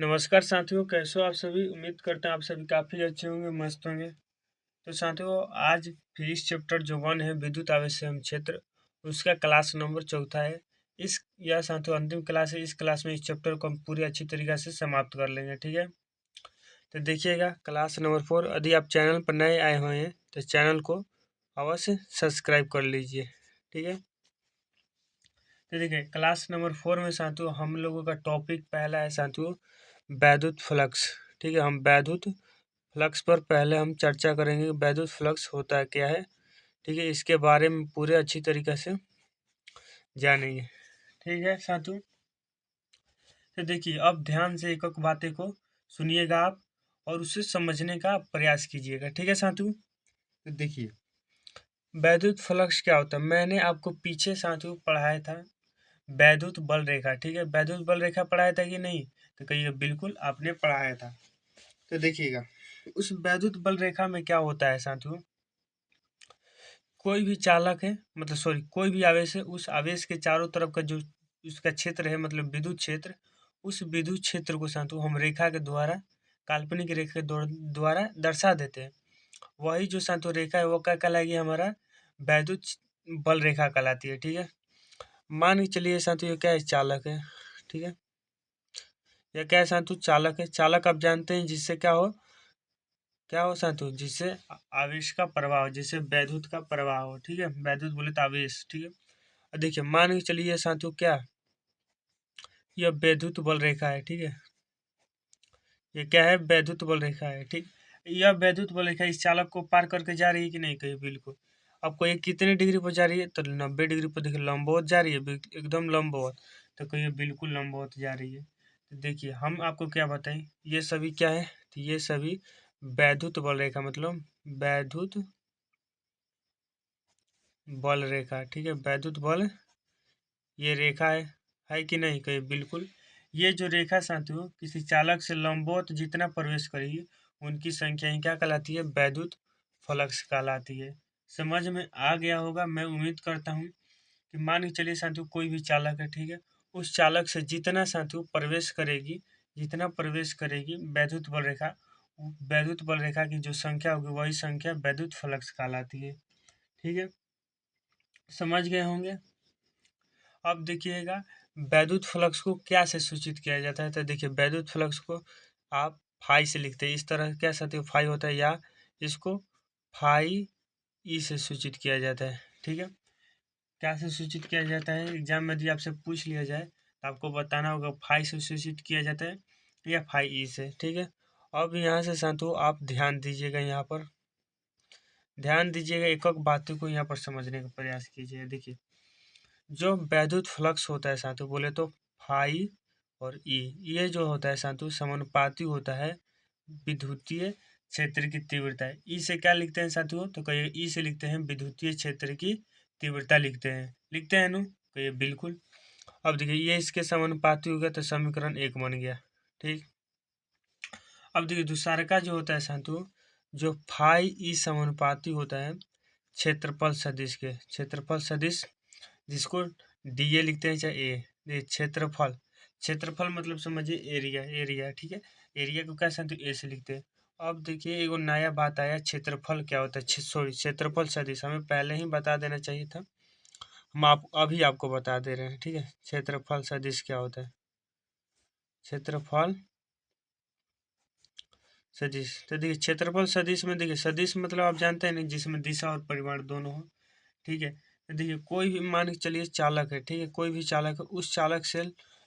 नमस्कार साथियों, कैसे हो आप सभी। उम्मीद करते हैं आप सभी काफ़ी अच्छे होंगे, मस्त होंगे। तो साथियों, आज फिजिक्स चैप्टर जो 1 है, विद्युत आवेश एवं क्षेत्र, उसका क्लास नंबर 4 है। यह साथियों अंतिम क्लास है। इस क्लास में इस चैप्टर को हम पूरी अच्छी तरीके से समाप्त कर लेंगे, ठीक है। तो देखिएगा क्लास नंबर 4। यदि आप चैनल पर नए आए हुए हैं तो चैनल को अवश्य सब्सक्राइब कर लीजिए, ठीक है। तो देखिए क्लास नंबर 4 में साथियों हम लोगों का टॉपिक पहला है साथियों वैद्युत फ्लक्स, ठीक है। हम वैद्युत फ्लक्स पर पहले हम चर्चा करेंगे कि वैद्युत फ्लक्स होता है क्या है, ठीक है। इसके बारे में पूरे अच्छी तरीके से जानेंगे, ठीक है साथियों। तो देखिए अब ध्यान से एक एक बातें को सुनिएगा आप और उसे समझने का प्रयास कीजिएगा, ठीक है साथियों। तो देखिए वैद्युत फ्लक्स क्या होता है, मैंने आपको पीछे साथियों पढ़ाया था वैद्युत बल रेखा, ठीक है। वैद्युत बल रेखा पढ़ाया था कि नहीं, तो कहिए बिल्कुल आपने पढ़ाया था। तो देखिएगा उस वैद्युत बल रेखा में क्या होता है साथियों, कोई भी चालक है, मतलब सॉरी कोई भी आवेश है, उस आवेश के चारों तरफ का जो उसका क्षेत्र है, मतलब विद्युत क्षेत्र, उस विद्युत क्षेत्र को साथियों हम रेखा के द्वारा, काल्पनिक रेखा के द्वारा दर्शा देते हैं। वही जो साथियों रेखा है वो क्या कहलाएगी, हमारा वैद्युत बल रेखा कहलाती है, ठीक है। मान के चलिए साथियों ये क्या है, चालक है, ठीक है। यह क्या है साथियों, चालक है। चालक आप जानते हैं जिससे क्या हो साथियों, जिससे आवेश का प्रवाह हो, जिससे वैद्युत का प्रवाह हो, ठीक है। वैद्युत बोले तो आवेश, ठीक है। और देखिए मान के चलिए साथियों क्या, यह वैद्युत बल रेखा है, ठीक है। ये क्या है, वैद्युत बल रेखा है, ठीक। यह वैद्युत बल रेखा इस चालक को पार करके जा रही है कि नहीं, कहीं बिल्कुल। आपको ये कितने डिग्री पर जा रही है, तो 90 डिग्री पर। देखिए लंबवत जा रही है, एकदम लंबवत। तो कहिए बिल्कुल लंबवत जा रही है। तो देखिए हम आपको क्या बताएं, ये सभी क्या है, तो ये सभी वैद्युत बल रेखा, मतलब वैद्युत बल रेखा, ठीक है। वैद्युत बल ये रेखा है कि नहीं, कहीं बिल्कुल। ये जो रेखा साथियों किसी चालक से लंबवत जितना प्रवेश करेगी उनकी संख्या ही क्या कहलाती है, वैद्युत फ्लक्स कहलाती है। समझ में आ गया होगा, मैं उम्मीद करता हूँ। कि मान के चलिए साथियों कोई भी चालक है, ठीक है। उस चालक से जितना साथियों प्रवेश करेगी, जितना प्रवेश करेगी वैद्युत बल रेखा की जो संख्या होगी वही संख्या वैद्युत फ्लक्स कहलाती है, ठीक है। समझ गए होंगे। अब देखिएगा वैद्युत फ्लक्स को क्या से सूचित किया जाता है, तो देखिए वैद्युत फ्लक्स को आप फाई से लिखते हैं। इस तरह क्या साथियों फाई होता है, या इसको फाई ई से सूचित किया जाता है, ठीक है। क्या से सूचित किया जाता है, एग्जाम में यदि आपसे पूछ लिया जाए तो आपको बताना होगा फाई से सूचित किया जाता है या फाई ई से, ठीक है। अब यहाँ से साथियों आप ध्यान दीजिएगा, यहाँ पर ध्यान दीजिएगा, एक एक बातों को यहाँ पर समझने का प्रयास कीजिए। देखिए जो वैद्युत फ्लक्स होता है साथियों, बोले तो फाई और ई, ये जो होता है साथियों समानुपाती होता है विद्युतीय क्षेत्र की तीव्रता। ई से क्या लिखते हैं साथियों, तो कहिए ई से लिखते हैं विद्युतीय क्षेत्र की तीव्रता, लिखते हैं नु, कहिए बिल्कुल। अब देखिए ये इसके समानुपाती हो गया तो समीकरण 1 बन गया, ठीक। अब देखिए दूसरा का जो होता है साथियों, जो फाई ई समानुपाती होता है क्षेत्रफल सदिश के, क्षेत्रफल सदिश जिसको डी ए लिखते हैं चाहे ए, ये क्षेत्रफल, क्षेत्रफल मतलब समझिए एरिया, ठीक है। एरिया को क्या साथियों ए से लिखते हैं। अब देखिए एगो नया बात आया, क्षेत्रफल क्या होता है, सॉरी क्षेत्रफल सदिश हमें पहले ही बता देना चाहिए था, हम अभी आपको बता दे रहे हैं, ठीक है। क्षेत्रफल सदिश क्या होता है, क्षेत्रफल सदिश। तो देखिए क्षेत्रफल सदिश में, देखिए सदिश मतलब आप जानते हैं ना, जिसमें दिशा और परिमाण दोनों हो, ठीक है। तो देखिए कोई भी मान के चलिए चालक है, ठीक है, कोई भी चालक है, उस चालक से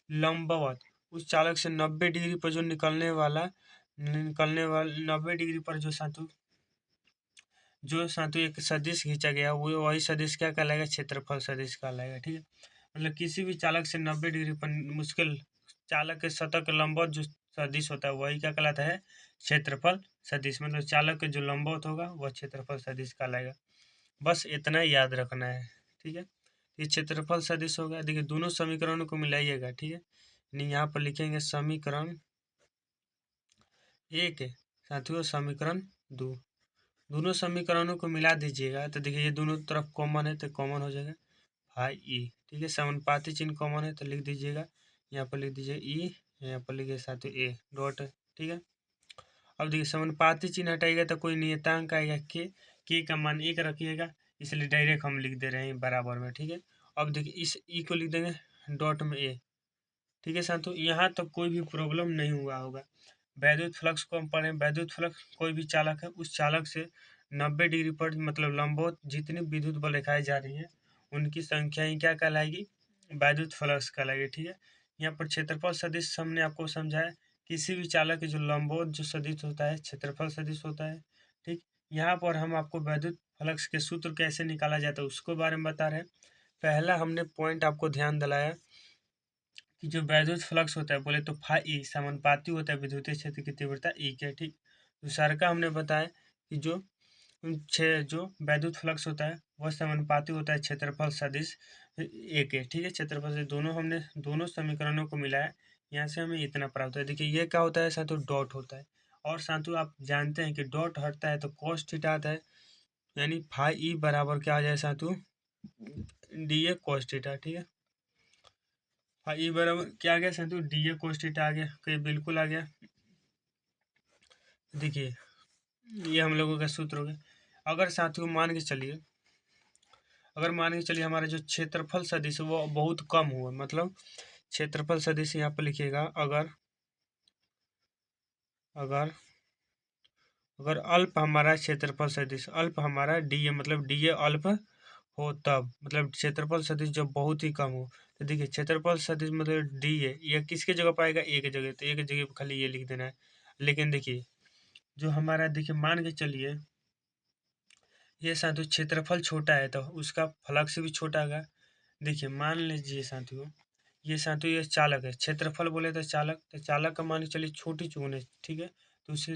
लंबवत, उस चालक से 90 डिग्री पर जो निकलने वाला 90 डिग्री पर जो सातु एक सदिश खींचा गया, वो वही सदिश क्या कहलाएगा, क्षेत्रफल सदिश कहलाएगा, ठीक है। मतलब किसी भी चालक से 90 डिग्री पर मुश्किल चालक के सतह के लंबवत जो सदिश होता है वही क्या कहलाता है, क्षेत्रफल सदिश। मतलब चालक के जो लंबवत होगा वह क्षेत्रफल सदिश कहलाएगा। बस इतना ही याद रखना है, ठीक है। ये क्षेत्रफल सदिश हो गया। देखिए दोनों समीकरणों को मिलाइएगा, ठीक है। यानी यहाँ पर लिखेंगे समीकरण 1 साथियों, समीकरण 2, दोनों समीकरणों को मिला दीजिएगा। तो देखिए ये दोनों तरफ कॉमन है तो कॉमन हो जाएगा फाई ई, ठीक है। समानुपाती चिन्ह कॉमन है तो लिख दीजिएगा, यहाँ पर लिख दीजिए ई, यहाँ पर लिखिए साथियों ए डॉट, ठीक है। अब देखिए समानुपाती चिन्ह हटाइएगा तो कोई नियतांक आएगा के का मान 1 रखिएगा, इसलिए डायरेक्ट हम लिख दे रहे हैं बराबर में, ठीक है। अब देखिए इस ई को लिख देंगे डॉट में ए, ठीक है साथियों। यहाँ तक कोई भी प्रॉब्लम नहीं हुआ होगा। वैद्युत फ्लक्स को हम पढ़ें, वैद्युत फ्लक्स कोई भी चालक है, उस चालक से 90 डिग्री पर मतलब लंबवत जितनी विद्युत बल रेखाएं जा रही हैं उनकी संख्या ही क्या कहलाएगी, वैद्युत फ्लक्स कहलाएगी, ठीक है। यहाँ पर क्षेत्रफल सदिश हमने आपको समझाया, किसी भी चालक के जो लंबवत जो सदिश होता है क्षेत्रफल सदिश होता है, ठीक। यहाँ पर हम आपको वैद्युत फ्लक्स के सूत्र कैसे निकाला जाता है उसको बारे में बता रहे हैं। पहला हमने पॉइंट आपको ध्यान दिलाया कि जो वैद्युत फ्लक्स होता है बोले तो फाई समानुपाती होता है विद्युतीय क्षेत्र की तीव्रता ई के, ठीक। दूसरा का हमने बताया कि जो वैद्युत फ्लक्स होता है वह समानुपाती होता है क्षेत्रफल सदिश ए के, ठीक है। क्षेत्रफल सदिश दोनों हमने दोनों समीकरणों को मिलाया, यहाँ से हमें इतना प्राप्त है। देखिए ये क्या होता है साथियों, डॉट होता है। और साथियों आप जानते हैं कि डॉट हटता है तो कॉस थीटा आता है, यानी फाई ई बराबर क्या आ जाए साथियों, डी ए कॉस थीटा, ठीक है। फाई ई बराबर क्या आ गया साथियों, डी ए कॉस थीटा आ गया, तो ये बिल्कुल आ गया। देखिए ये हम लोगों का सूत्र हो गया। अगर साथियों मान के चलिए, अगर मान के चलिए हमारा जो क्षेत्रफल सदिश है वो बहुत कम हुआ, मतलब क्षेत्रफल सदिश यहाँ पर लिखिएगा, अगर अगर अगर अल्प हमारा क्षेत्रफल सदिश, अल्प हमारा डी ए मतलब डी ए अल्प हो तब, मतलब क्षेत्रफल सदिश जब बहुत ही कम हो, तो देखिए क्षेत्रफल सदिश मतलब डी ए ये किसके जगह पाएगा, ए की जगह, तो ए की जगह खाली ये लिख देना है। लेकिन देखिए जो हमारा देखिए मान के चलिए ये साथियों क्षेत्रफल छोटा है तो उसका फ्लक्स भी छोटा होगा। देखिए मान लीजिए साथियों, ये साथियों ये चालक है, क्षेत्रफल बोले तो चालक का मान के चलिए छोटी चून है, ठीक है। तो उससे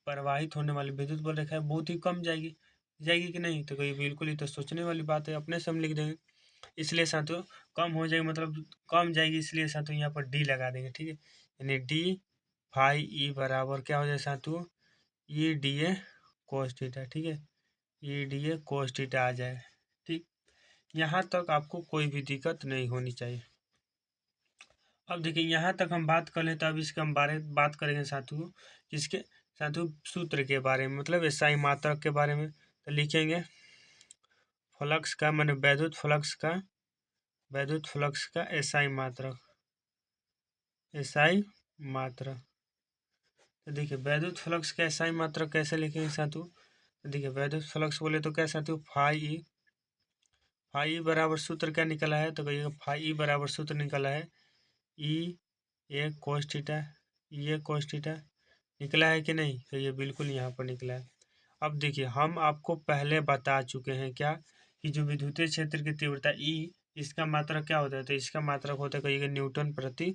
प्रवाहित होने वाली विद्युत बल रेखा है बहुत ही कम जाएगी, जाएगी कि नहीं, तो कोई बिल्कुल ही तो सोचने वाली बात है, अपने से हम लिख देंगे। इसलिए साथियों कम हो जाएगी मतलब कम जाएगी, इसलिए साथियों यहाँ पर डी लगा देंगे, ठीक है। यानी डी फाई ई बराबर क्या हो जाए साथियों, ये डी ए कोस थीटा, ठीक है। ये डी ए कोस थीटा आ जाए, ठीक। यहाँ तक आपको कोई भी दिक्कत नहीं होनी चाहिए। अब देखिए यहाँ तक हम बात कर लें तो अब इसके हम बात करेंगे साथियों, किसके साथियों, सूत्र के बारे में, मतलब एसआई मात्रक के बारे में। तो लिखेंगे फ्लक्स का माने वैद्युत फ्लक्स का एसआई मात्रक, एसआई मात्रक। तो देखिए वैद्युत फ्लक्स का एसआई मात्रक कैसे लिखेंगे साथियों, तो देखिए वैद्युत फ्लक्स बोले तो क्या साथियों, फाई बराबर सूत्र क्या निकला है, तो कहिएगा फाई बराबर सूत्र निकला है ई ए कोस थीटा, ये कोस थीटा निकला है कि नहीं, तो ये बिल्कुल यहाँ पर निकला है। अब देखिए हम आपको पहले बता चुके हैं क्या कि जो विद्युतीय क्षेत्र की तीव्रता ई, इसका मात्रक क्या होता है, तो इसका मात्रक होता है कहिएगा न्यूटन प्रति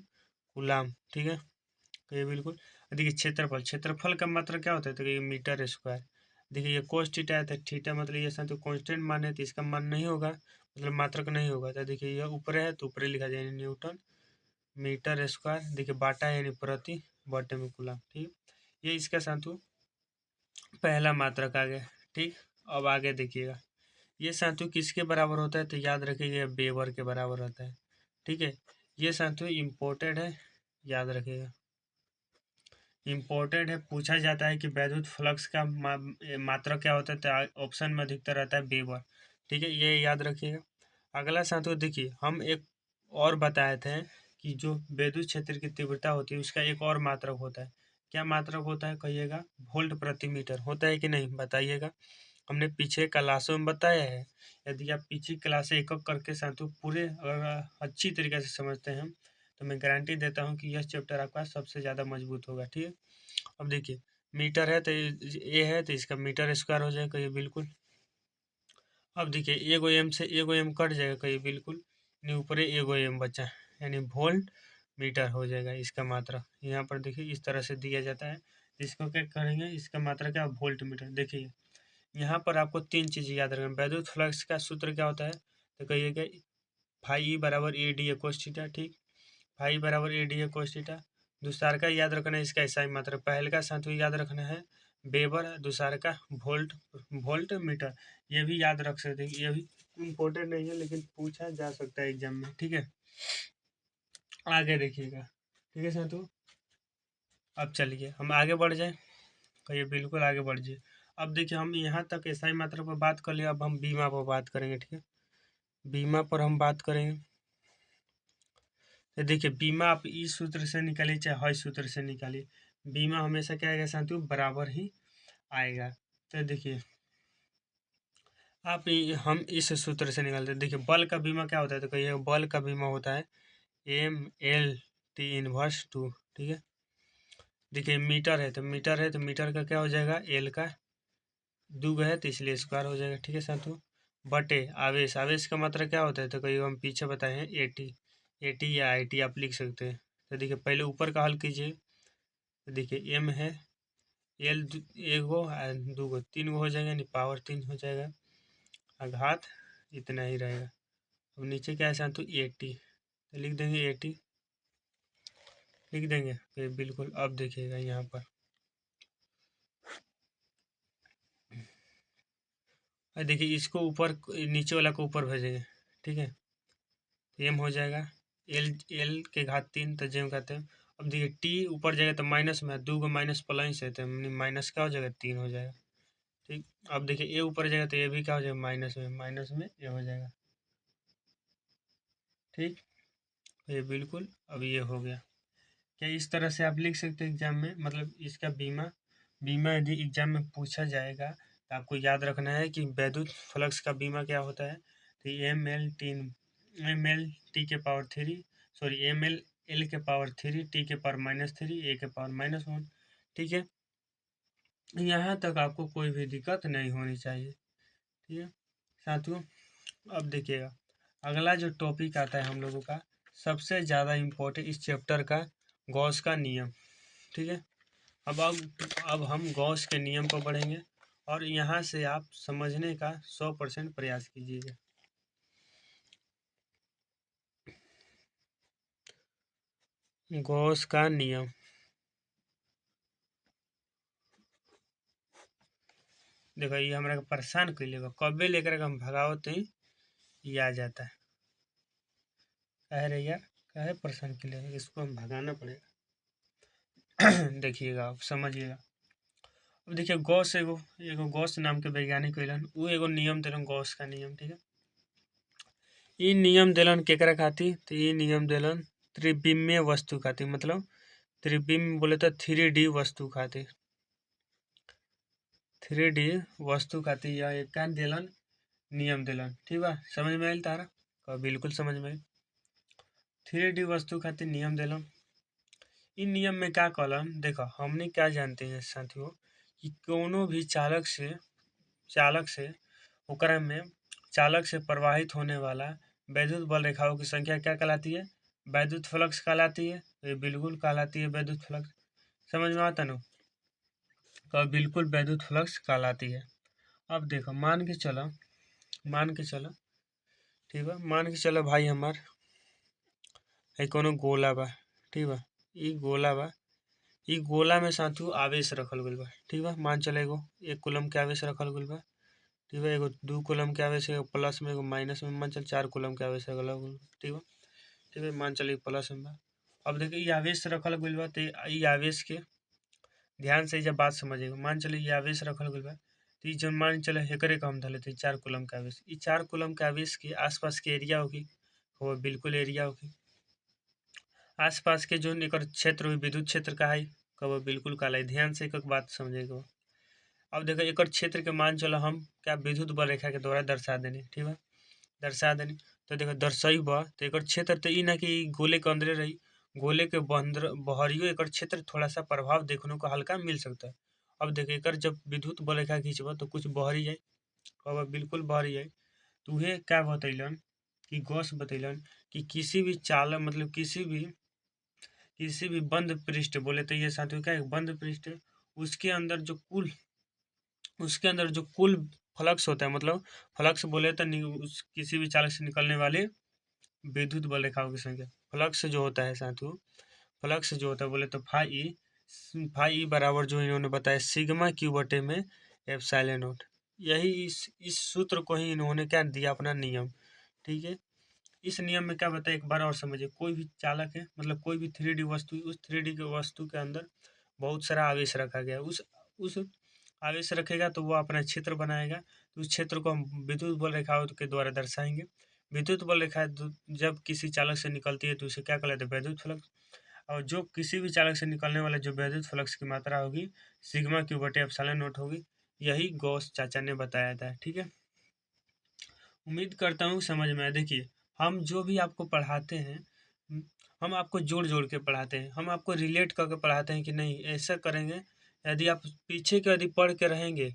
कूलम, ठीक है। तो ये बिल्कुल, देखिए क्षेत्रफल का मात्रक क्या होता है, तो ये मीटर स्क्वायर। देखिए ये कोस थीटा है तो थीटा मतलब ये तो कांस्टेंट मान है तो इसका मान नहीं होगा, मतलब मात्रक नहीं होगा, तो देखिए ये ऊपर है तो ऊपर लिखा जाए न्यूटन मीटर स्क्वायर, देखिए बाटा यानी प्रति बटे में कूलम, ठीक। ये इसका साथियों पहला मात्रक आ गया, ठीक। अब आगे देखिएगा ये साथियों किसके बराबर होता है, तो याद रखिएगा वेबर के बराबर होता है, ठीक है। ये साथियों इम्पोर्टेड है, याद रखिएगा इम्पोर्टेड है, पूछा जाता है कि वैद्युत फ्लक्स का मात्रक क्या होता है, तो ऑप्शन में अधिकतर रहता है वेबर, ठीक है, ये याद रखिएगा। अगला साथियों देखिए हम एक और बताए थे कि जो विद्युत क्षेत्र की तीव्रता होती है उसका एक और मात्रक होता है, क्या मात्रक होता है कहिएगा, वोल्ट प्रति मीटर, होता है कि नहीं बताइएगा। हमने पीछे क्लासों में बताया है, यदि आप पीछे क्लासे एक एक करके साथियों पूरे अगर अच्छी तरीके से समझते हैं तो मैं गारंटी देता हूँ कि यह चैप्टर आपका सबसे ज़्यादा मजबूत होगा, ठीक है। अब देखिए मीटर है तो ये है तो इसका मीटर स्क्वायर हो जाएगा ये बिल्कुल। अब देखिए एगो एम से एगो एम कट जाएगा कहीं बिल्कुल, नहीं ऊपर एगो एम बचा, यानी वोल्ट मीटर हो जाएगा इसका मात्रा। यहाँ पर देखिए इस तरह से दिया जाता है, इसको क्या करेंगे, इसका मात्रा क्या वोल्ट मीटर। देखिए यहाँ पर आपको तीन चीज़ याद रखना, वैद्युत फ्लक्स का सूत्र क्या होता है, तो कहिएगा फाई बराबर A D A cos theta, ठीक। फाई बराबर A D A cos theta. दूसरा का याद रखना है इसका एसआई मात्रा, पहले का साथियों याद रखना है वेबर, दूसरा का वोल्ट वोल्ट मीटर। ये भी याद रख सकते हैं, ये भी इम्पोर्टेंट नहीं है लेकिन पूछा जा सकता है एग्जाम में, ठीक है। आगे देखिएगा, ठीक है साथियों। अब चलिए हम आगे बढ़ जाए, कहिए बिल्कुल आगे बढ़ जाइए। अब देखिए हम यहाँ तक एसआई मात्रा पर बात कर लिया, अब हम बीमा पर बात करेंगे, ठीक है। बीमा पर हम बात करेंगे तो देखिए बीमा आप इस सूत्र से निकालिए चाहे हर सूत्र से निकालिए, बीमा हमेशा क्या आएगा साथियों, बराबर ही आएगा। तो देखिए हम इस सूत्र से निकालते हैं। देखिए बल का बीमा क्या होता है, तो कहिए बल का बीमा होता है M/L/T−2, ठीक है। देखिए मीटर है तो मीटर का क्या हो जाएगा, एल का दुग है तो इसलिए स्क्वायर हो जाएगा, ठीक है साथियों। बटे आवेश, आवेश का मात्रा क्या होता है, तो कहीं हम पीछे बताए हैं एटी या आईटी आप लिख सकते हैं। तो देखिए पहले ऊपर का हल कीजिए, तो देखिए एम है, एल एगो दूगो तीन गो हो जाएगा, यानी पावर 3 हो जाएगा, आघात इतना ही रहेगा। अब नीचे क्या है साथियों, 80, तो लिख देंगे 80, लिख देंगे फिर बिल्कुल। अब देखिएगा यहाँ पर देखिए इसको ऊपर, नीचे वाला को ऊपर भेजेंगे, ठीक है। एम हो जाएगा एल, एल के घात 3 तो जेम कहते हैं। अब देखिए टी ऊपर जाएगा तो माइनस में, दो गो माइनस प्लस है तो माइनस क्या हो जाएगा, 3 हो जाएगा, ठीक। अब देखिए ए ऊपर जाएगा तो ये भी क्या हो जाएगा, माइनस में ए हो जाएगा, ठीक। ये बिल्कुल अब ये हो गया। क्या इस तरह से आप लिख सकते हैं एग्जाम में, मतलब इसका बीमा बीमा यदि एग्जाम में पूछा जाएगा तो आपको याद रखना है कि वैद्युत फ्लक्स का बीमा क्या होता है, तो एम एल के पावर 3, सॉरी एल के पावर 3, टी के पावर -3, ए के पावर -1, ठीक है। यहाँ तक आपको कोई भी दिक्कत नहीं होनी चाहिए, ठीक है साथियों। अब देखिएगा अगला जो टॉपिक आता है हम लोगों का सबसे ज़्यादा इम्पोर्टेंट इस चैप्टर का, गॉस का नियम, ठीक है। अब हम गॉस के नियम पर बढ़ेंगे और यहाँ से आप समझने का 100% प्रयास कीजिएगा। गॉस का नियम, देखो ये हमारा परेशान कर लेगा, कबे लेकर हम भगावत ही ये आ जाता है, कह रहे यार कहे परेशान कर लेगा, इसको हम भगाना पड़ेगा। देखिएगा आप समझिएगा। अब देखिए गॉस एगो एगो गॉस नाम के वैज्ञानिक होलन, उ एगो नियम देलन गॉस का नियम, ठीक है। ई नियम देलन केकरा खातिर, तो ई नियम देलन त्रिविमीय वस्तु खातिर, मतलब त्रिविम बोले तो 3D वस्तु खातिर, 3D वस्तु खातिर यह एक का देलन नियम देलन, ठीक बा, समझ में आयल तारा, बिल्कुल समझ में आयल। 3D वस्तु खातिर नियम देलन। इन नियम में क्या कहलन, देखो हमने क्या जानते हैं साथियों कि कोनो भी चालक से ओकरा में चालक से प्रवाहित होने वाला वैद्युत बल रेखाओं की संख्या क्या कहलाती है, वैद्युत फ्लक्स कहलाती है, ये बिल्कुल कहलाती है वैद्युत फ्लक्स, समझ में आता ना, तो बिल्कुल वैद्युत फ्लक्स कहलाती है। अब देखो मान के चलो ठीक बा, मान के चलो भाई हमार है कोनो गोला बा, ठीक बा, ई गोला बा, ई गोला में साथियों आवेश रखल गइल बा, ठीक बा। मान चले एगो 1 कूलम के आवेश रखल गइल बा, ठीक बा। एगो 2 कूलम के आवेश, एगो प्लस में एगो माइनस में, मान चल 4 कूलम के आवेश रखल गइल बा, ठीक बा, ठीक है। मान चल प्लस में बा। अब देखिए ई आवेश रखल गइल बा तो ई आवेश के ध्यान से जब बात समझिएगा, मान चले ये आवेश रखल गइल बा तो ई जौन मान चले एकरे के हम धर लेते 4 कूलम के आवेश, ई 4 कूलम के आवेश के आसपास के एरिया होगी वो बिल्कुल एरिया होगी, आसपास के जोन एकर क्षेत्र हुई विद्युत क्षेत्र का है कब बिल्कुल काला है, ध्यान से एक बात समझेगा। अब देखो एकर क्षेत्र के मान चलो हम क्या विद्युत बल रेखा के द्वारा दर्शा देनी, ठीक है, दर्शा देनी। तो देखो दर्शाई बा तो एकर क्षेत्र तो ई ना कि गोले के अंदरे रही, गोले के बंदर बहरियो एकर क्षेत्र थोड़ा सा प्रभाव देखने को हल्का मिल सकता है। अब देखिए एकर जब विद्युत बल रेखा खींचबा तो कुछ बहरी जाए, कब बिल्कुल बहरी जाए, तो उहे क्या बतैलन कि गॉस बतैलन कि किसी भी चालक मतलब किसी भी बंद पृष्ठ बोले तो ये साथियों क्या है, बंद पृष्ठ है, उसके अंदर जो कुल फ्लक्स होता है, मतलब फ्लक्स बोले तो किसी भी चालक से निकलने वाले विद्युत बल रेखाओं की संख्या, फ्लक्स जो होता है साथियों, फ्लक्स जो होता है बोले तो फाई बराबर जो इन्होंने बताया सिग्मा क्यू बटे में एप्सिलॉन नॉट, यही इस सूत्र को ही इन्होंने क्या दिया अपना नियम, ठीक है। इस नियम में क्या बताया एक बार और समझिए, कोई भी चालक है मतलब कोई भी 3D वस्तु, उस 3D के वस्तु के अंदर बहुत सारा आवेश रखा गया, उस आवेश रखेगा तो वो अपना क्षेत्र बनाएगा, तो उस क्षेत्र को हम विद्युत बल रेखाओं के द्वारा दर्शाएंगे। विद्युत बल रेखा जब किसी चालक से निकलती है तो उसे क्या कहलाता है, विद्युत फ्लक्स। और जो किसी भी चालक से निकलने वाला जो विद्युत फ्लक्स की मात्रा होगी सिग्मा क्यू बटे एप्सिलॉन नॉट होगी, यही गॉस चाचा ने बताया था। ठीक है, उम्मीद करता हूँ समझ में आया। देखिए, हम जो भी आपको पढ़ाते हैं, हम आपको जोड़ जोड़ के पढ़ाते हैं, हम आपको रिलेट करके पढ़ाते हैं कि नहीं ऐसा करेंगे। यदि आप पीछे के यदि पढ़ के रहेंगे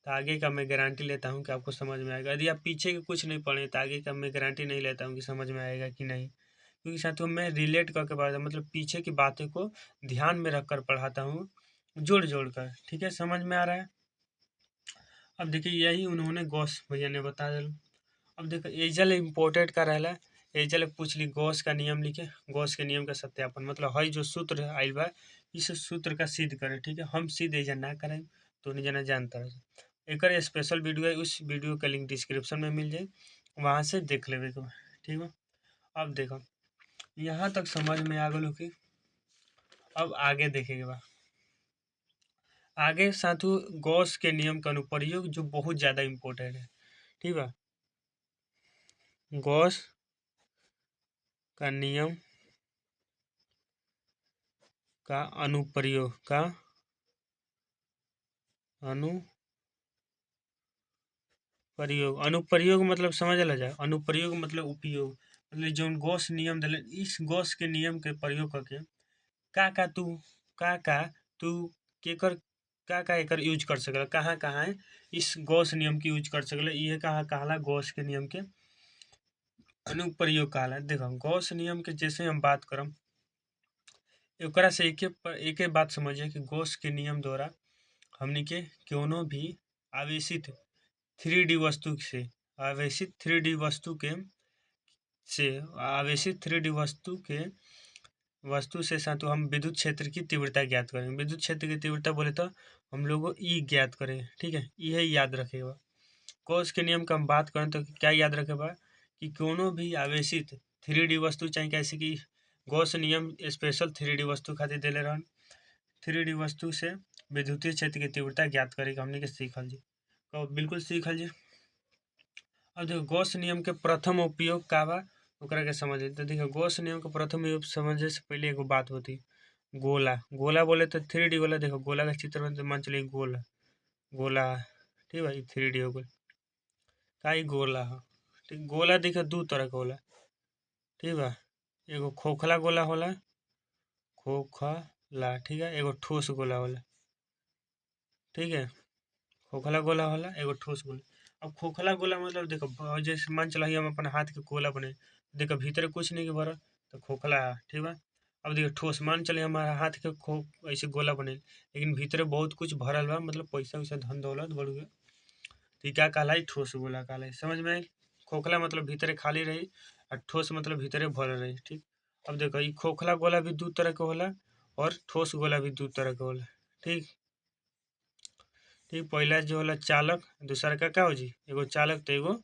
तो आगे का मैं गारंटी लेता हूँ कि आपको समझ में आएगा। यदि आप पीछे के कुछ नहीं पढ़े तो आगे का मैं गारंटी नहीं लेता हूँ कि समझ में आएगा कि नहीं, क्योंकि साथियों मैं रिलेट करके पढ़ाता हूँ, मतलब पीछे की बातें को ध्यान में रखकर पढ़ाता हूँ, जोड़ जोड़ कर। ठीक है, समझ में आ रहा है। अब देखिए, यही उन्होंने गॉस भैया ने बता दिया। अब देखो, एजल इम्पोर्टेंट का रहला, एजल पूछ ली गॉस का नियम लिखे, गॉस के नियम का सत्यापन, मतलब हई जो सूत्र आइल बा इस सूत्र का सिद्ध करे। ठीक है, हम सिद्ध एजल ना करें तो नहीं जना जानता है। एक स्पेशल वीडियो है, उस वीडियो का लिंक डिस्क्रिप्शन में मिल जाए, वहाँ से देख लेवे के बा। ठीक है, अब देखो यहाँ तक समझ में आ गलो कि अब आगे देखेंगे बा। आगे साथियों गॉस के नियम का अनुप्रयोग जो बहुत ज़्यादा इम्पोर्टेंट है। ठीक है, गॉस का नियम का अनुप्रयोग अनुप्रयोग मतलब समझ ला जाए, अनुप्रयोग मतलब उपयोग, मतलब जो गॉस नियम दिले इस गॉस के नियम के प्रयोग करके का तू का तू केकर का एकर यूज कर सकला, कहाँ कहाँ है इस गॉस नियम के यूज कर सकला, ये कहाँ कहला गॉस के नियम के अनुप्रयोग कहला। देखो गॉस नियम के जैसे हम बात करम, एकरा से एके बात समझिए कि गॉस के नियम द्वारा हमनी के कोनो भी आवेशित 3D वस्तु से आवेशित 3D वस्तु के से आवेशित 3D वस्तु से साथ हम विद्युत क्षेत्र की तीव्रता ज्ञात करेंगे। विद्युत क्षेत्र की तीव्रता बोले तो हम लोग ई ज्ञात करें। ठीक है, यही याद रखेगा। गॉस के नियम का हम बात करें तो क्या याद रखेगा कि कोनो भी आवेशित 3D वस्तु चाहे कैसे कि गॉस नियम स्पेशल 3D वस्तु खातिर दिले रहन, 3D वस्तु से विद्युतीय क्षेत्र की तीव्रता ज्ञात करेगा हमने के सीखल जी, तो बिल्कुल सीखल जी। अब देखो गॉस नियम के प्रथम उपयोग का बा ओकरा के समझ। तो देखो गॉस नियम के प्रथम उपयोग समझे से पहले एगो बात होती, गोला। गोला बोले तो 3D गोला, देखो गोला का चित्र में तो मान चलिए गोला गोला। ठीक है, 3D हो गई का ई गोला है। ठीक, गोला देखो दू तरह के होला। ठीक बा, एगो खोखला गोला होला, खोखला। ठीक है, एगो ठोस गोला होला। ठीक है, खोखला गोला होला, एगो ठोस गोला। अब खोखला गोला मतलब देखो जैसे मान चला हम अपन हाथ के गोला बने, देखो भीतर कुछ नहीं के भरल तो खोखला है। ठीक है, अब देखो ठोस, मान चले हमारा हाथ के ऐसे गोला बने लेकिन भीतर बहुत कुछ भरल बा, मतलब पैसा वैसा धन दौलत बढ़ुए, तो ई क्या कहलाई, ठोस गोला कहलाई। समझ में आई। खोखला मतलब भीतरे खाली रही और ठोस मतलब भीतरे भरल रही। ठीक, अब देखो ई खोखला गोला भी दू तरह के होला और ठोस गोला भी दू तरह के होला। ठीक, ठीक, पहला जो होला चालक, दूसरा का हो जी, एगो चालक तो एगो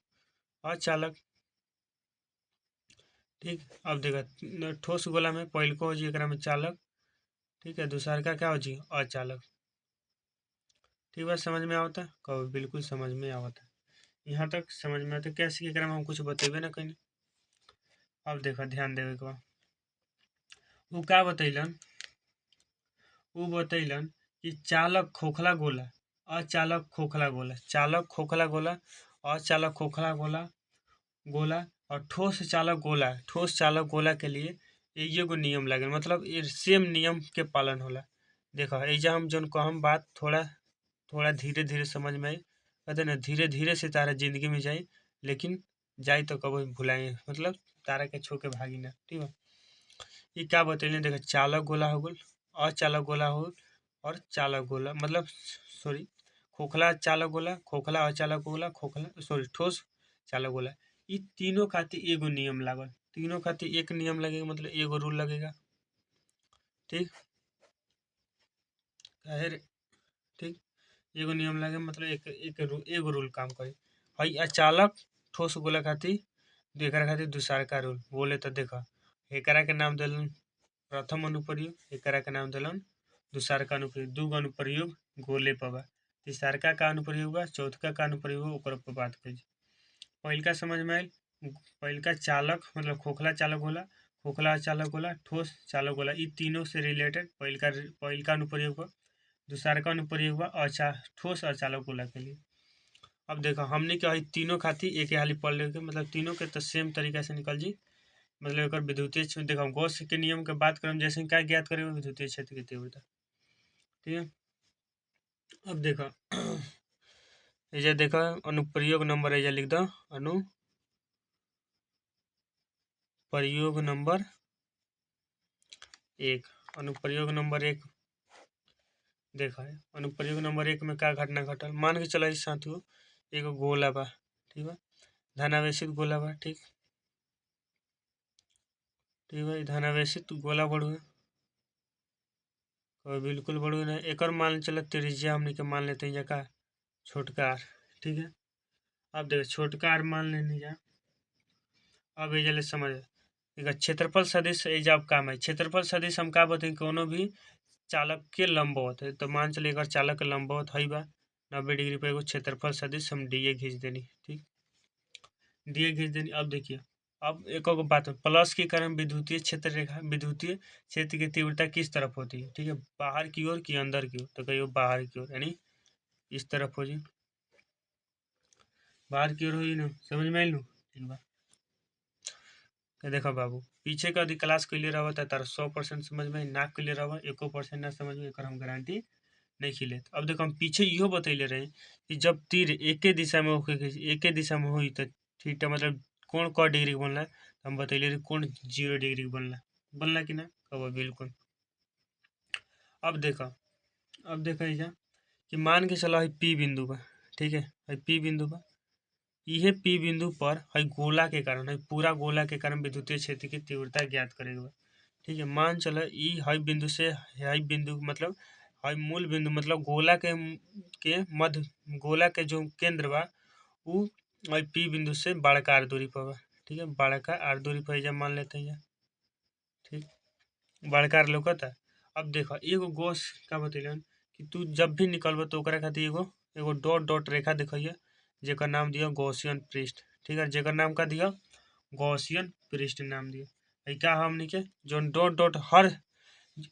अचालक। ठीक, अब देखा ठोस गोला में पहल को हो जी एकरा में चालक। ठीक है, दूसरा का क्या हो जी, अचालक। ठीक बात समझ में आवता, कहो बिल्कुल समझ में आवता। यहाँ तक समझ में आता कैसे एकरा में हम कुछ बतेबे ना कहीं। अब देखो ध्यान देवे के बा, उ का बतैलन, उ बतैलन कि चालक खोखला गोला, अचालक खोखला गोला, चालक खोखला गोला, अचालक खोखला गोला गोला और ठोस चालक गोला, ठोस चालक गोला के लिए ये गो नियम लागल, मतलब ये सेम नियम के पालन होला। देखो एजा हम जौन कहम बात थोड़ा थोड़ा धीरे धीरे समझ में आई, कहते ना धीरे धीरे से तारा जिंदगी में जाई, लेकिन जाई तो कभी भुलाई, मतलब तारा के छो के भागी ना। ठीक है, ये क्या बतैले, देखो चालक गोला हो गल, अचालक गोला हो गल और चालक गोला, मतलब सॉरी खोखला चालक गोला, खोखला अचालक गोला, खोखला सॉरी ठोस चालक गोला, ये तीनों खातिर एगो नियम लागल, तीनों खातिर एक नियम लगेगा, मतलब एगो रूल लगेगा। ठीक, काहे रे? ठीक, एगो नियम लगे मतलब एगो रूल काम करे। हई अचालक ठोस गोला खातिर एकरा खातिर दूसरा का रूल बोले तो देखा एकरा के नाम दिलन प्रथम अनुप्रयोग, एकरा के नाम दिलन दूसरका अनुप्रयोग, दूगो अनुप्रयोग गोले पर बा। तीसरका का अनुप्रयोग बा, चौथका का अनुप्रयोग बा, ओकर पर बात करी। पहिलका समझ में आयल। पहिलका चालक मतलब खोखला चालक होला, खोखला चालक होला, ठोस चालक होला। इ तीनों से रिलेटेड पहिलका अनुप्रयोग बा। दूसरका अनुप्रयोग बा ठोस अचालक होला के लिए। अब देखो हमने के हई तीनों खातिर एक हाली पढ़ लेके मतलब तीनों के तो सेम तरीका से निकल जी। मतलब एक विद्युतीय क्षेत्र देखो गॉस के नियम के बात करें जैसे क्या ज्ञात करेंगे विद्युतीय क्षेत्र की तीव्रता। ठीक है, अब देखो एजा देखो अनुप्रयोग नंबर एजा लिख दो, अनुप्रयोग नंबर 1। अनुप्रयोग नंबर 1 देखा है। अनुप्रयोग नंबर 1 में क्या घटना घटल, मान के चला साथियों एगो गोला बा, ठीक बा, धनावेशित गोला बा, ठीक बा, धनावेशित गोला बढ़ू और बिल्कुल बढ़ू ना। एक मान चला त्रिज्या हमने के मान लेते हैं का छोटका आर, ठीक है। अब देखो छोटका आर मान लेने जा। अब ये समझ क्षेत्रफल सदिश एजा अब काम है। क्षेत्रफल सदिश हम का बताएं, कोनो भी चालक के लंबवत है तो मान चलिए अगर चालक के लंबवत है बा 90 डिग्री पर एगो क्षेत्रफल सदिश हम डी ए खींच देनी, ठीक डी ए खींच देनी। अब देखिए अब एक और बात है, प्लस के कारण विद्युतीय क्षेत्र रेखा विद्युतीय क्षेत्र की तीव्रता किस तरफ होती है, ठीक है, बाहर की ओर कि अंदर की ओर, तो कहियो बाहर की ओर यानी इस तरफ हो जी, बाहर की ओर हो ना, समझ में आई नु। ठीक बा, देखो बाबू पीछे का यदि क्लास क्लियर रहा था तार 100% समझ में ना क्लियर रहा 1% ना समझ में, एक हम गारंटी नहीं खिले। अब देखो हम पीछे इहो बतैले रहे कि जब तीर एके दिशा में होके एके दिशा में हुई तो थीटा मतलब कोण क डिग्री के बनला, हम बतैले रहे कोण 0 डिग्री के बनला कि ना, कब बिल्कुल। अब देखो ऐसा कि मान के चलो है पी बिंदु बा, ठीक है पी बिंदु बा, यह पी बिंदु पर है गोला के कारण है पूरा गोला के कारण विद्युतीय क्षेत्र की तीव्रता ज्ञात करेगा, ठीक है। मान चलो ई है बिंदु से है बिंदु मतलब है मूल बिंदु मतलब गोला के मध्य गोला के जो केंद्र बा उ है पी बिंदु से बड़का आर दूरी पर बा, ठीक है, बड़का आर दूरी पर एजा मान लेते हैं, ठीक बड़का आर लौकता। अब देखो एगो गॉस का बतैलन कि तू जब भी निकलबो तो ओकरा खातिर एगो एगो डॉट डॉट रेखा दिखाइए जेकर नाम दिया गॉसियन पृष्ठ, ठीक है, जेकर नाम का दिया गॉसियन पृष्ठ नाम दिया। क्या हमने के जो डॉट डॉट हर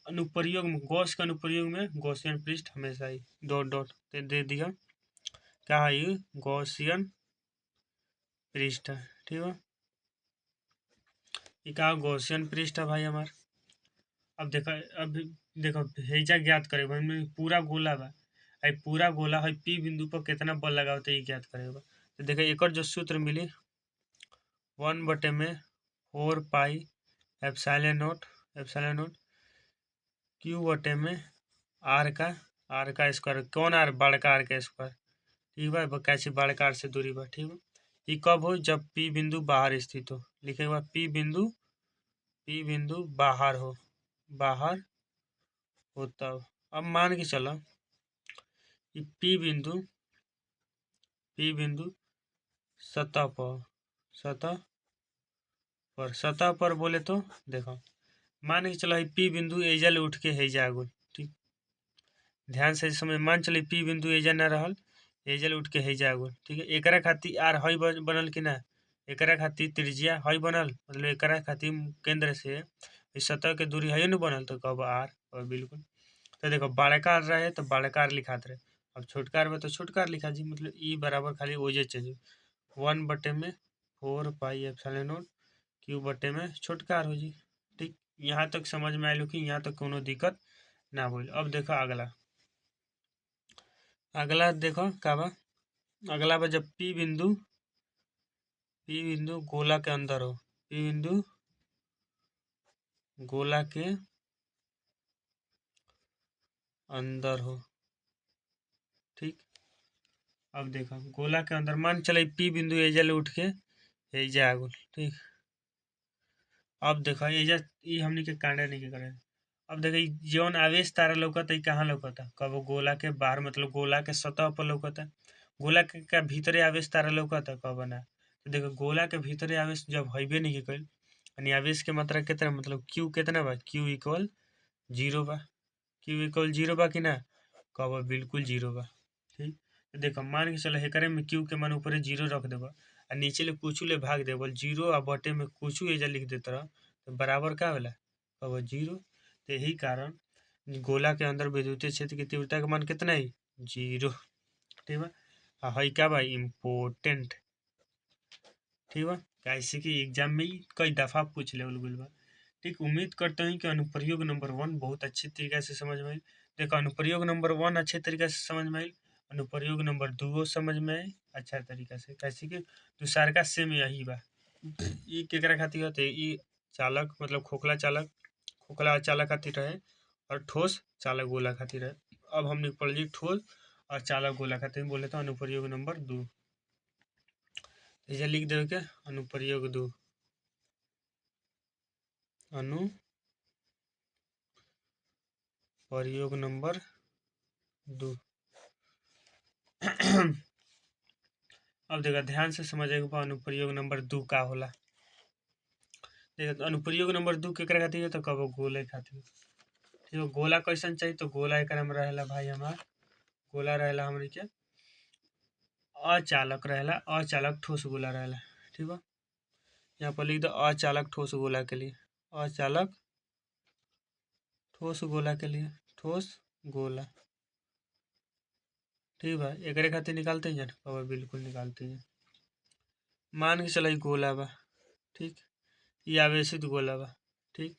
अनुप्रयोग में गॉस के अनुप्रयोग में गॉसियन पृष्ठ हमेशा ही डॉट डॉट दे दिया, क्या है ये गॉसियन पृष्ठ, ठीक है, ये क्या गॉसियन पृष्ठ है भाई हमार। अब देखो हेजा ज्ञात करे पूरा गोला बा, आई पूरा गोला है पी बिंदु पर कितना बल लगावते ये ज्ञात करेगा। तो देखो एक जो सूत्र मिली 1 में 4 पाई एप्सिलॉन नोट क्यू बटे में आर का स्क्वायर, कौन आर बड़का आर का स्क्वायर, ठीक बा, कैसी बड़का आर से दूरी बा, ठीक बा। ये कब हो जब पी बिंदु बाहर स्थित हो, लिखेगा पी बिंदु बाहर हो, बाहर होता हो। अब मान के चलो कि पी बिंदु सतह पर बोले तो देखो मान के चलो पी बिंदु एजा ले उठ के हेजा आगो, ठीक ध्यान से समय मान चले पी बिंदु एजा ना रहल एजा ले उठ के हेजा आगो, ठीक है। एकरा खातिर आर हई बनल कि ना, एकरा खातिर त्रिज्या हई बनल मतलब एकरा खातिर केंद्र से इस सतह के दूरी है न बनल तो कब आर और बिल्कुल। तो देखो बड़का आर रहे तो बड़का आर लिखात रहे, अब छोटका आर में तो छोटका आर लिखा जी मतलब ई बराबर खाली ओजे change 1/4 pi epsilon note Q बटे में छोटका आर हो जी, ठीक। यहाँ तक समझ में आयल कि यहाँ तक कोनो दिक्कत ना बोल। अब देखो अगला देखो का बा, अगला बा जब पी बिंदु गोला के अंदर हो, पी बिंदु गोला के अंदर हो, ठीक। अब देखो गोला के अंदर मान चले पी बिंदु एजा ले उठ के एजा आगुल, ठीक। अब देखो एजा ई हमनी के कांडा नहीं के करे। अब देखो जौन आवेश तारा लौकता है कहाँ लौकता, कब गोला के बाहर मतलब गोला के सतह पर लौकता, गोला के का भीतरे आवेश तारा लौकता कब ना। तो देखो गोला के भीतरे आवेश जब हईबे नहीं कइल यानी आवेश के मात्रा कितना मतलब क्यू कितना बा, क्यू इक्वल 0 बा, क्यू इक्वल 0 बा कि ना, कहब बिल्कुल 0 बा। ठीक, तो देखो मान के चलो एकरे में क्यू के मान ऊपर 0 रख देबा आ नीचे ले कुछ ले भाग देबल 0 आ बटे में कुछ एजा लिख देत रह तो बराबर का होला, कहब 0। तो यही कारण गोला के अंदर विद्युतीय क्षेत्र की तीव्रता का मान कितना है, 0। ठीक बा, आ हई का बा, इम्पोर्टेंट। ठीक बा, कैसे कि एग्जाम में ही कई दफा पूछ लेवल गइल बा। ठीक, उम्मीद करते हैं कि अनुप्रयोग नंबर 1 बहुत अच्छी तरीके से समझ में आई। देखो अनुप्रयोग नंबर 1 अच्छे तरीके से समझ में आई, अनुप्रयोग नंबर 2 समझ में आई अच्छा तरीका से, कैसे कि दूसर का सेम यही बा। ई केकरा खातिर होते, ई चालक मतलब खोखला चालक खातिर रहे और ठोस चालक गोला खातिर रहे। अब हमने पढ़ ली ठोस और चालक गोला खातिर बोले तो अनुप्रयोग नंबर 2। इसे लिख देवे के अनुप्रयोग 2, अनुप्रयोग नंबर 2। अब देखा ध्यान से समझेगा अनुप्रयोग नंबर 2 का होला। देखो अनुप्रयोग नंबर 2 केकरा खातिर है तो कब गोले खातिर। ठीक है, गोला कैसन चाहिए तो गोला एक में रहेला भाई हमार, गोला रहेला हमनी के अचालक रहेला, अचालक ठोस गोला रहेला। ठीक है, यहाँ पर लिख दो अचालक ठोस गोला के लिए, अचालक ठोस गोला के लिए, ठोस गोला। ठीक बा, एकरे खातिर निकालते हैं ना, बिल्कुल निकालते हैं। मान के चलो गोला बा, ठीक, ये आवेशित गोला बा। ठीक,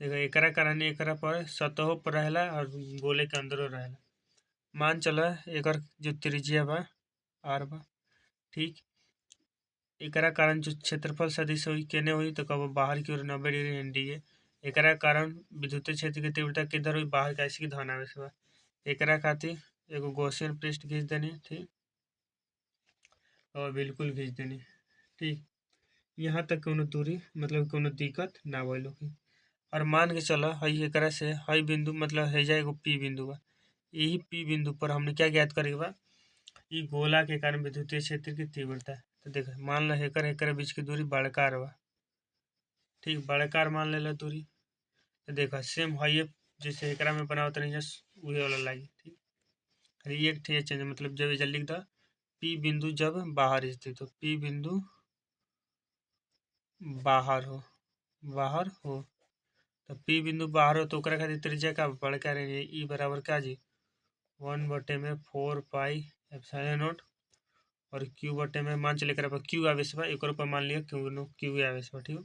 देखो एकरा कारण एकरा पर सतहों पर रहेला और गोले के अंदर रहेला। मान चला एकर जो त्रिज्या बा आर बा, ठीक, एकरा कारण जो क्षेत्रफल सदिश हुई केने हुई तो कब बाहर की ओर 90 डिग्री एनडीए। एकरा कारण विद्युतीय क्षेत्र की तीव्रता किधर हुई, बाहर कैसे की धन आवेश बा। एकरा खातिर एगो गॉसियन पृष्ठ खींच देनी। ठीक, और बिल्कुल खींच देनी। ठीक, यहाँ तक कोनो दूरी मतलब कोनो दिक्कत ना भइल होगी। और मान के चलो हई एकरा से हई बिंदु मतलब है जाए एगो पी बिंदु बा, यही पी बिंदु पर हमने क्या ज्ञात करेगा बा, ई गोला के कारण विद्युतीय क्षेत्र की तीव्रता। तो देखो मान लो एकर एकर बीच की दूरी बड़कार बा। ठीक, बड़कार मान लेला दूरी। तो देखो सेम हई जैसे एकरा में बनावत नहीं उहे वाला लागी। ठीक, खाली एक ठे चेंज मतलब जब एजा लिख द पी बिंदु जब बाहर स्थित हो, पी बिंदु बाहर हो, बाहर हो तो पी बिंदु बाहर हो तो ओकरा खातिर त्रिज्या का बड़का रही ई बराबर का जी 1/4 पाई एप्सिलॉन नॉट और क्यू बटे में मान चले एकरा पर क्यू आवेश बा, एक पर मान लिया क्यू आवेश बा। ठीक,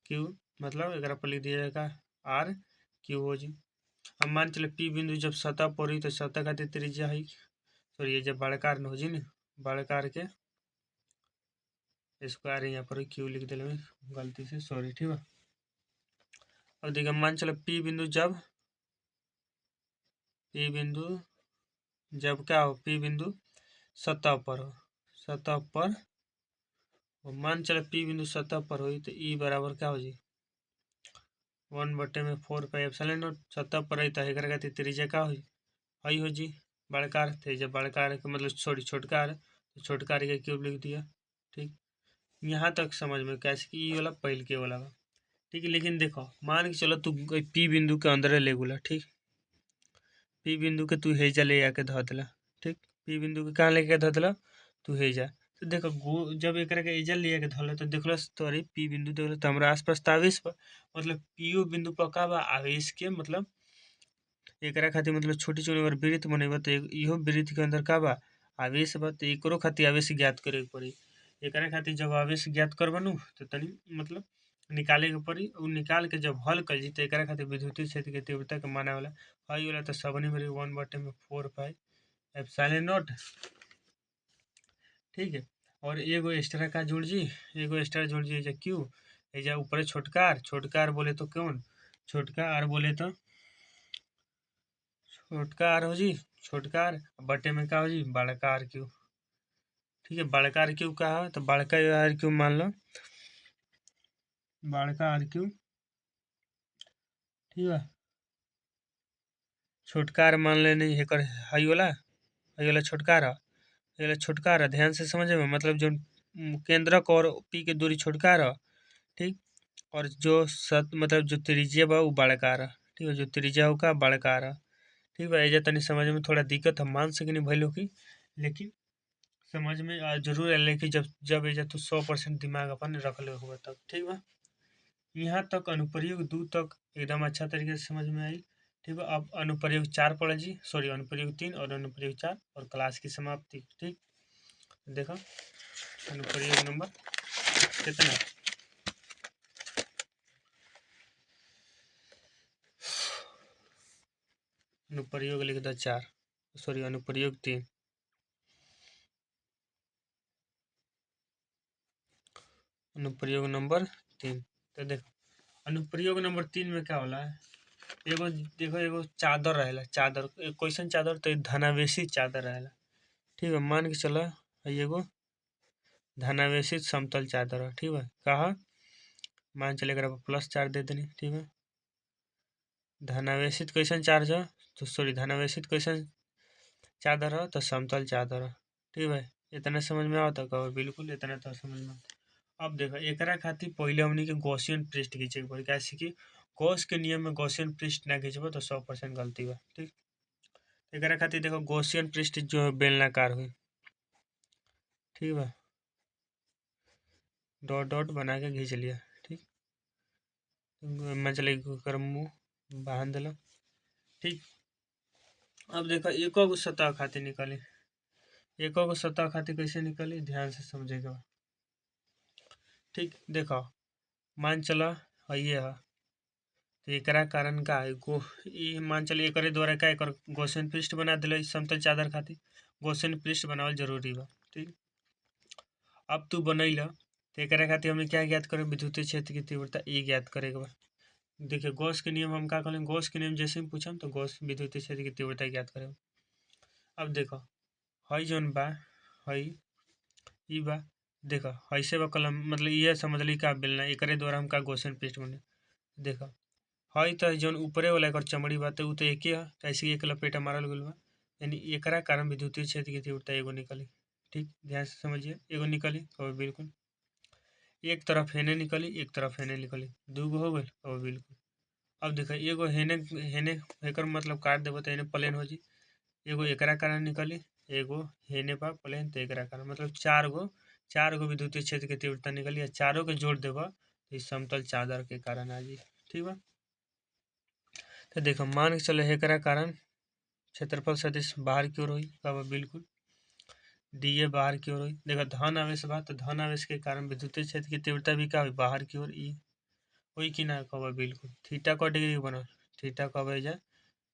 क्यू मतलब एकरा पर लिख दिएगा आर क्यू हो जी। अब मान चले पी बिंदु जब सतह पर हुई तो सतह खातिर त्रिज्या है सॉरी ये जब बड़कार न हो जी न बड़कार के स्क्वायर यहाँ पर क्यू लिख दिले गलती से सॉरी। ठीक है, अब देखिए मान चलो पी बिंदु जब क्या हो, पी बिंदु सतह पर हो, सतह पर और मान चलो पी बिंदु सतह पर हुई तो ई बराबर क्या हो जी 1/4 पाई एप्सिलॉन नॉट। सतह पर रही तो एकरा खातिर त्रिज्या का हुई हई हो जी बड़कार थे, जब बड़कार के मतलब सॉरी छोटकार तो छोटकार के क्यूब लिख दिया। ठीक, यहाँ तक समझ में कैसे कि ई वाला पहल के वाला बा। ठीक है, लेकिन देखो मान के चलो तू पी बिंदु के अंदर ले गुला। ठीक, पी बिंदु के तू हेजा ले आके धऽ देला। ठीक, पी बिंदु के कहाँ लेके धऽ देला तू हेजा। तो देखो जब एक के एजा ले आके धऽल तो देखल तोरी पी बिंदु देखल तो हमारा आसपास तो आवेश बा, मतलब पीओ बिंदु पर का बा आवेश के मतलब एकरा खातिर मतलब छोटी छोटी अगर वृत्त बनेबा तो इहो वृत्त के अंदर का बा आवेश बा, तो एकरो खातिर आवेश ज्ञात करे के पड़ी। एकरा खातिर जब आवेश ज्ञात करबनु तो तनी मतलब निकाले के पड़ी, उ निकाल के जब हल कर जी तो एकरा खातिर विद्युतीय क्षेत्र के तीव्रता के माने वाला हई वाला तो सबनी मेरी 1/4 पाई एप्सिलॉन नॉट। ठीक है, और एगो एक्स्ट्रा का जुड़ जी, एगो एक्स्ट्रा जुड़ जी एजा क्यू, एजा ऊपर छोटकार बोले तो कौन छोटका आर बोले तो छोटका आर हो जी छोटकार बटे में का हो जी बड़का आर क्यू। ठीक है, बड़का आर क्यू का है तो बड़का आर क्यू मान लो बड़का आर क्यू। ठीक है, छोटका आर मान लेने हेकर हई वाला छोटकार है, ये वाला छोटकार है ध्यान से समझे में मतलब जो केंद्रक और पी के दूरी छोटकार है। ठीक, और जो मतलब जो त्रिज्या बा वो बड़का रहा। ठीक है, जो त्रिज्या होगा बड़का रहा। ठीक बा, एजा तनी समझ में थोड़ा दिक्कत हम मान सकेनी भइल होगी, लेकिन समझ में जरूर आए कि जब जब एजा तो 100% दिमाग अपन रखले हुआ तब। ठीक बा, यहाँ तक अनुप्रयोग 2 तक एकदम अच्छा तरीके से समझ में आई। ठीक है, अब अनुप्रयोग 4 पढ़े जी, सॉरी अनुप्रयोग 3 और अनुप्रयोग 4 और क्लास की समाप्ति। ठीक, देखो अनुप्रयोग नंबर कितना, अनुप्रयोग लिख दो 4, सॉरी अनुप्रयोग 3, अनुप्रयोग नंबर 3। तो देखो अनुप्रयोग नंबर 3 में क्या होला है, एगो देखो एगो चादर रहेला, चादर कैसन चादर, तो धनावेशी चादर रहेला। ठीक है, मान के चलो एगो धनावेशित समतल चादर है। ठीक है, कहा मान चले अगर प्लस 4 दे देनी। ठीक है, धनावेशित कैसन चार्ज है, तो सॉरी धनावेशित कैसन चादर है, तो समतल चादर है। ठीक है, इतना समझ में आवता कहो, बिल्कुल इतना तो समझ में। अब देखो एकरा खातिर पहले हमनी के गॉसियन पृष्ठ खींचे के पड़ी, कैसे कि गॉस के नियम में गॉसियन पृष्ठ ना खींचबो तो 100% गलती बा। ठीक, एकरा खातिर देखो गॉसियन पृष्ठ जो है बेलनाकार हुई। ठीक बा, डॉट डॉट बना के खींच लिया। ठीक, मैं चले कर मुँह बांध दिला। ठीक, अब देखो एको गो सतह खातिर निकली, एको गो सतह खातिर कैसे निकली ध्यान से समझेगा। ठीक, देखो मान चला ये है, तो एकरा कारण का है गो ई मान चलिए एकरे द्वारा का एकर गॉसियन पृष्ठ बना दिले समतल चादर खातिर, गॉसियन पृष्ठ बनावल जरूरी बा। ठीक, अब तू बनैला तो एकरा खातिर हमने क्या ज्ञात करें, विद्युतीय क्षेत्र की तीव्रता ई ज्ञात करेगा बा। देखिए गॉस के नियम हम का करें, गॉस के नियम जैसे ही पूछम तो गॉस विद्युतीय क्षेत्र की तीव्रता ज्ञात करें। अब देखो हई जौन बा, हई ई बा, देखो ऐसे बा कलम, मतलब ये समझ ली का बेलना एकरे द्वारा हम का गॉसियन पृष्ठ बने। देखो हई तो जौन ऊपरे वाला एकर चमड़ी बा तो उ तो एके है, तो ऐसे ही एक लपेटा मारल गइल बा, यानी एकरा कारण विद्युतीय क्षेत्र की तीव्रता एगो निकली। ठीक, ध्यान से समझिए, एगो निकली और बिल्कुल एक तरफ हेने निकली, एक तरफ हेने निकली, दूगो हो गई और बिल्कुल। अब देखो एगो हेने हेने एकर मतलब काट देबो तो हेने प्लेन हो जी, एगो एकरा कारण निकली, एगो हेने बा प्लेन तो एकरा कारण, मतलब चार गो विद्युतीय क्षेत्र की तीव्रता निकली, चारों के जोड़ देबो तो इस समतल चादर के कारण आ जी। ठीक बा, तो देखो मान के चलो एकरा कारण क्षेत्रफल सदिश बाहर की ओर हुई, कब बिल्कुल डी ए बाहर की ओर हुई। देखो धन आवेश बा तो धन आवेश के कारण विद्युतीय क्षेत्र की तीव्रता भी क्या हुई बाहर की ओर ई हुई कि ना, कब बिल्कुल। थीटा का डिग्री के बनल, थीटा कब है जा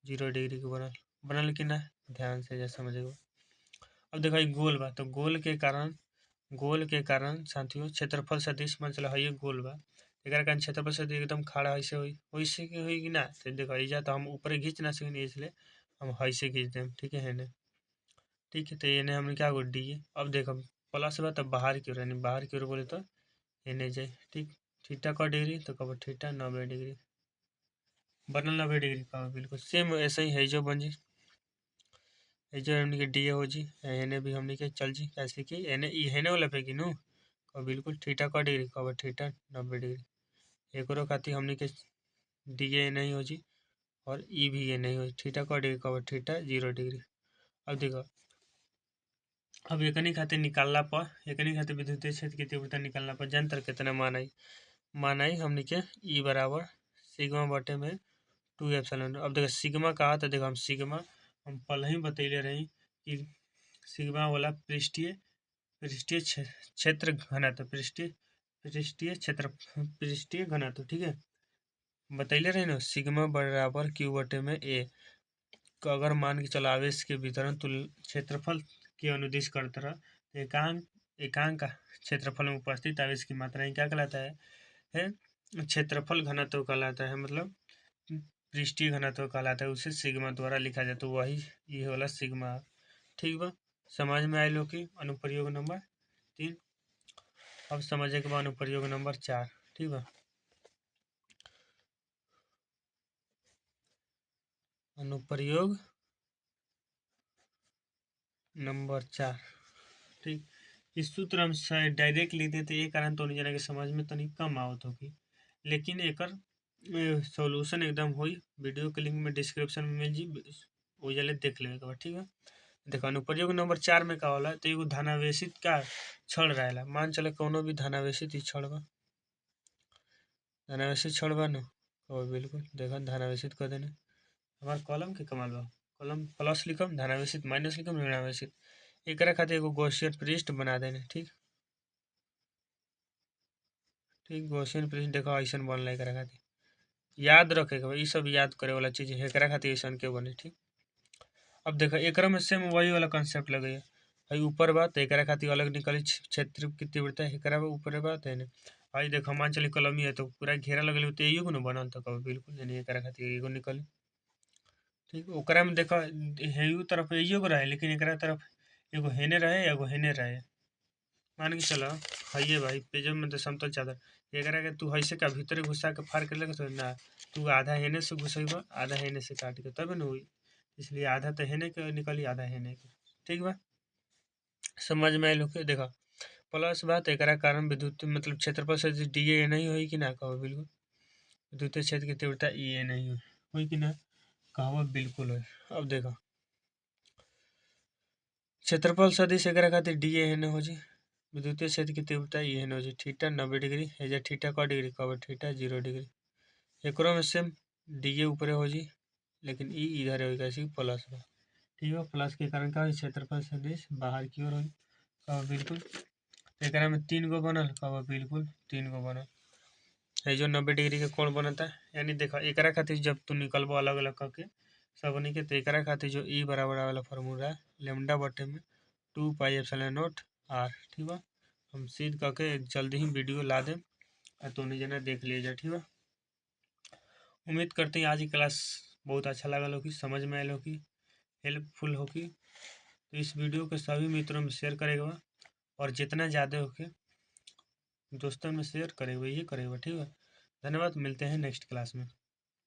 0 डिग्री के बनल, बनल कि ना, ध्यान से जा समझेगा। अब देखो गोल बा तो गोल के कारण साथियों क्षेत्रफल सदिश मान चला है गोल बा, एकरा कारण क्षेत्रफल सदिश एकदम खड़ा ऐसे हुई, वैसे की हुई कि ना, तो देखो ऐजा तो हम ऊपर खींच ना सकें, इसलिए हम ऐसे खींच दें। ठीक है ने, ठीक है, तो ये हमने क्या कर डी है। अब देखो प्लस बा तब बाहर की ओर, यानी बाहर की ओर बोले तो एने जाए। ठीक, थीटा का डिग्री तो कब थीटा 90 डिग्री, बनल 90 डिग्री का बिल्कुल सेम ऐसे ही है जो बन जी, ये जो हमने के डी ए हो जी, एने भी हमने के चल जी, कैसे कि एने ई हेने वाला पे गिनू और बिल्कुल थीटा का डिग्री कब थीटा 90 डिग्री, एक और खाती हमने के डी ए नहीं हो जी और ई भी ये नहीं हो, थीटा का डिग्री कब थीटा 0 डिग्री। अब देखो अब एकनी खातिर निकालना पर, एकनी खातिर विद्युतीय क्षेत्र की तीव्रता निकालना पर जंतर कितना मान आई हमने के ई बराबर सिग्मा बटे में 2 एप्सिलॉन। अब देखो सिग्मा कहा तो देखो हम सिग्मा हम पहले ही बतैले रही कि सिग्मा वाला पृष्ठीय क्षेत्र घनत्व, पृष्ठीय घनत्व। ठीक है, बतैले रही ना सिग्मा बराबर क्यू बटे में ए, अगर मान के चलो आवेश के वितरण तुल क्षेत्रफल के अनुदिश करता रहा तो एकांक का क्षेत्रफल में उपस्थित आवेश की मात्रा क्या कहलाता है क्षेत्रफल घनत्व कहलाता है, मतलब पृष्ठीय घनत्व कहलाता है, उसे सिग्मा द्वारा लिखा जाता है, वही ये वाला सिग्मा। ठीक बा, समझ में आए लो कि अनुप्रयोग नंबर 3। अब समझे के बाद अनुप्रयोग नंबर 4। ठीक बा, अनुप्रयोग नंबर 4। ठीक, इस सूत्र हम डायरेक्ट लिख देते, ये कारण तो नहीं जाना कि समझ में तो नहीं कम आवत होगी, लेकिन एकर सॉल्यूशन एकदम होई, वीडियो के लिंक में डिस्क्रिप्शन में मिल जी, वो जले देख लेवे के बा। ठीक है, देखो अनुप्रयोग नंबर 4 में का होला, तो एगो धनावेशित का छड़ रहेला। मान चले कौनो भी धनावेशित ही छड़ बा, धनावेशित छड़ बा न, और बिल्कुल देखा धनावेशित कर देने। हमार कॉलम के कमाल बा, कॉलम प्लस लिखम, धनावेशित माइनस लिखम, ऋणावेशित। एकरा खातिर एगो गॉसियन पृष्ठ बना देने। ठीक ठीक, गॉसियन पृष्ठ देखो ऐसन बनला। एकरा खातिर याद रखे के बा, ई सब याद करे वाला चीज है, एकरा खातिर ऐसन के बने। ठीक, अब देखो एकरा में सेम वही वाला कंसेप्ट लगे है। भाई ऊपर बा तो एकरा खातिर अलग निकली क्षेत्र की तीव्रता, एकरा ऊपर बा तो भाई देखो मान चली कलमी है तो पूरा घेरा लगल तो एगो न बनल, तो कब बिल्कुल यानी एकरा खातिर एगो निकली। ठीक, ओकरा में देखो हेयू तरफ एगो रहे, लेकिन एकरा तरफ एगो हेने रहे एगो हेने रहे। मान के चलो हइये भाई पेज में तो समतल चादर, एकरा के तू ऐसे का भीतर घुसा के फाड़ के लगे तो ना, तू आधा हेने से घुसेबा आधा हेने से काट के तब न हुई। इसलिए आधा तो हेने के निकली आधा हेने के। ठीक बा, समझ में आइल के। देखा प्लस बा तो एकरा कारण विद्युत मतलब क्षेत्रफल से डी ए नहीं होई कि ना, कहो बिल्कुल। विद्युतीय क्षेत्र की तीव्रता ई ए नहीं हुई कि ना, कहो बिल्कुल है। अब देखो क्षेत्रफल सदिश एकरा खातिर डी ए हेने हो जी, विद्युतीय क्षेत्र की तीव्रता ई हेने हो जी, थीटा 90 डिग्री है जा, थीटा का डिग्री कहो थीटा 0 डिग्री। एकरो में सेम डी ए ऊपर हो जी, लेकिन ई इधर हो कैसे प्लस बा। ठीक है, प्लस के कारण का क्षेत्रफल सदिश बाहर की ओर हो, कहो बिल्कुल। एकरा में 3 गो बनल, कहो बिल्कुल 3 गो बनल है जो 90 डिग्री के कोण बनता। यानी देखा एकरा खातिर जब तू निकलबो अलग अलग करके सब के, तो एकरा खातिर जो ई बराबर वाला फार्मूला है लेमडा बटे में 2 पाई एप्सिलॉन नॉट आर। ठीक बा, हम सीध करके जल्दी ही वीडियो ला दें तो नहीं जना देख लीजिए। ठीक बा, उम्मीद करते हैं आज की क्लास बहुत अच्छा लगा होगी, समझ में आयल होगी, हेल्पफुल होगी। तो इस वीडियो को सभी मित्रों में शेयर करेगा, और जितना ज़्यादा होके दोस्तों में शेयर करेगा, ये करेगा। ठीक है, धन्यवाद, मिलते हैं नेक्स्ट क्लास में।